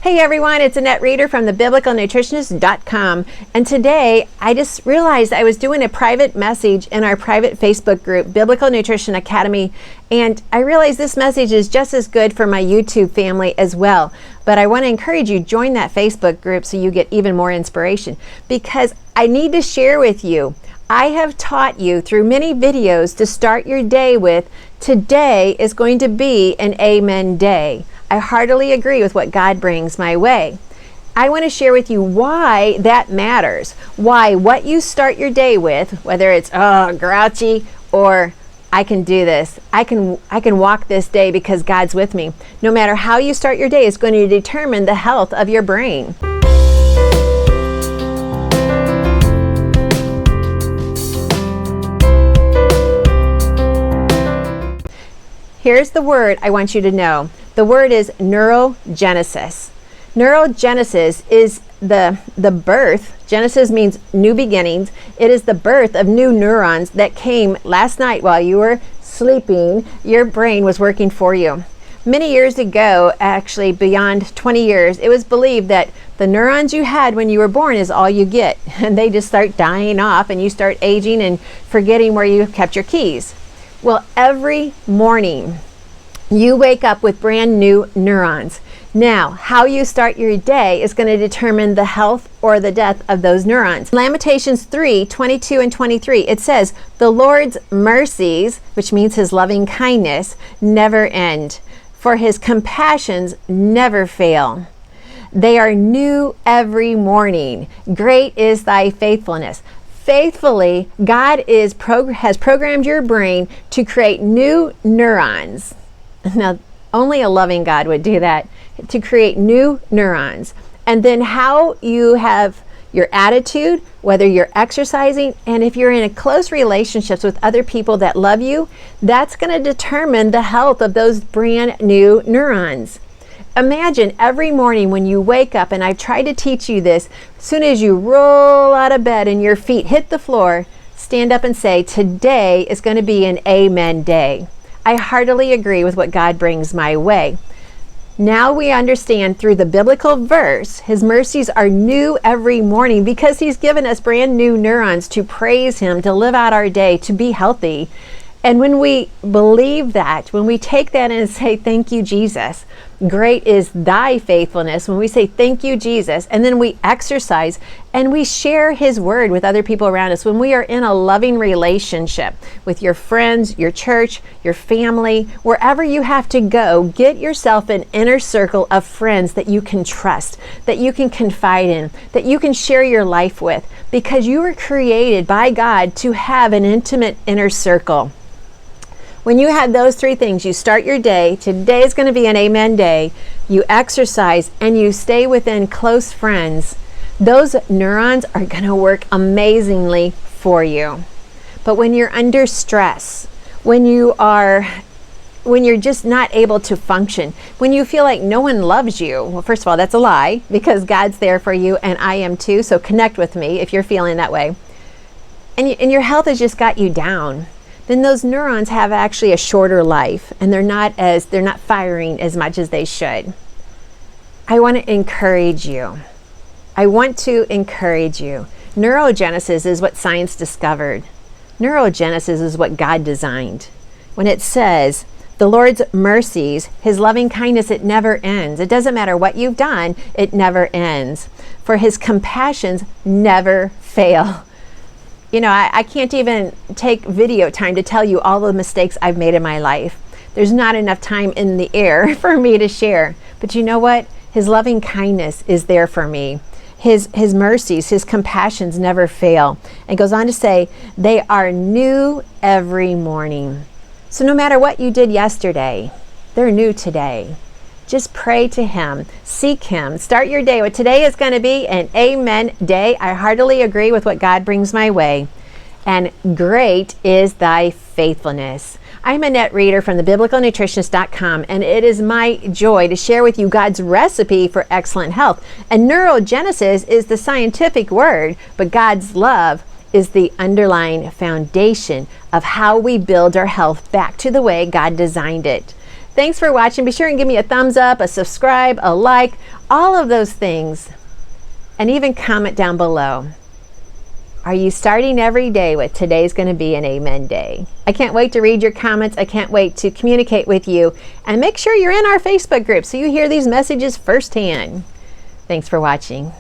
Hey everyone, it's Annette Reeder from the biblicalnutritionist.com, and today I just realized I was doing a private message in our private Facebook group, Biblical Nutrition Academy, and I realized this message is just as good for my YouTube family as well. But I want to encourage you, join that Facebook group so you get even more inspiration, because I need to share with you. I have taught you through many videos to start your day with, today is going to be an amen day. I heartily agree with what God brings my way. I want to share with you why that matters. Why what you start your day with, whether it's grouchy or I can do this, I can walk this day because God's with me. No matter how you start your day is going to determine the health of your brain. Here's the word I want you to know. The word is neurogenesis. Neurogenesis is the birth. Genesis means new beginnings. It is the birth of new neurons that came last night while you were sleeping. Your brain was working for you. Many years ago, actually beyond 20 years, it was believed that the neurons you had when you were born is all you get. And they just start dying off and you start aging and forgetting where you kept your keys. Well, every morning you wake up with brand new neurons. Now, how you start your day is going to determine the health or the death of those neurons. Lamentations 3:22 and 23, it says, "The Lord's mercies," which means his loving kindness, "never end, for his compassions never fail. They are new every morning. Great is thy faithfulness." Faithfully, God has programmed your brain to create new neurons. Now, only a loving God would do that, to create new neurons. And then how you have your attitude, whether you're exercising, and if you're in close relationships with other people that love you, that's going to determine the health of those brand new neurons. Imagine every morning when you wake up, and I've tried to teach you this, as soon as you roll out of bed and your feet hit the floor, stand up and say, today is going to be an amen day. I heartily agree with what God brings my way. Now we understand through the biblical verse, his mercies are new every morning because he's given us brand new neurons to praise him, to live out our day, to be healthy. And when we believe that, when we take that and say, thank you, Jesus, great is thy faithfulness, when we say, thank you, Jesus, and then we exercise and we share his word with other people around us, when we are in a loving relationship with your friends, your church, your family, wherever you have to go, get yourself an inner circle of friends that you can trust, that you can confide in, that you can share your life with, because you were created by God to have an intimate inner circle. When you have those three things, you start your day, today is going to be an amen day, you exercise, and you stay within close friends, those neurons are going to work amazingly for you. But when you're under stress, when you're just not able to function, when you feel like no one loves you, well, first of all, that's a lie, because God's there for you and I am too, so connect with me if you're feeling that way. And your health has just got you down. Then those neurons have actually a shorter life and they're not firing as much as they should. I want to encourage you. Neurogenesis is what science discovered. Neurogenesis is what God designed. When it says, the Lord's mercies, his loving kindness, it never ends. It doesn't matter what you've done, it never ends. For his compassions never fail. You know, I can't even take video time to tell you all the mistakes I've made in my life. There's not enough time in the air for me to share. But you know what? His loving kindness is there for me. His mercies, his compassions never fail. And goes on to say, they are new every morning. So no matter what you did yesterday, they're new today. Just pray to him, seek him, start your day. What today is going to be an amen day. I heartily agree with what God brings my way. And great is thy faithfulness. I'm Annette Reeder from the biblicalnutritionist.com, and it is my joy to share with you God's recipe for excellent health. And neurogenesis is the scientific word, but God's love is the underlying foundation of how we build our health back to the way God designed it. Thanks for watching. Be sure and give me a thumbs up, a subscribe, a like, all of those things. And even comment down below. Are you starting every day with today's going to be an amen day? I can't wait to read your comments. I can't wait to communicate with you. And make sure you're in our Facebook group so you hear these messages firsthand. Thanks for watching.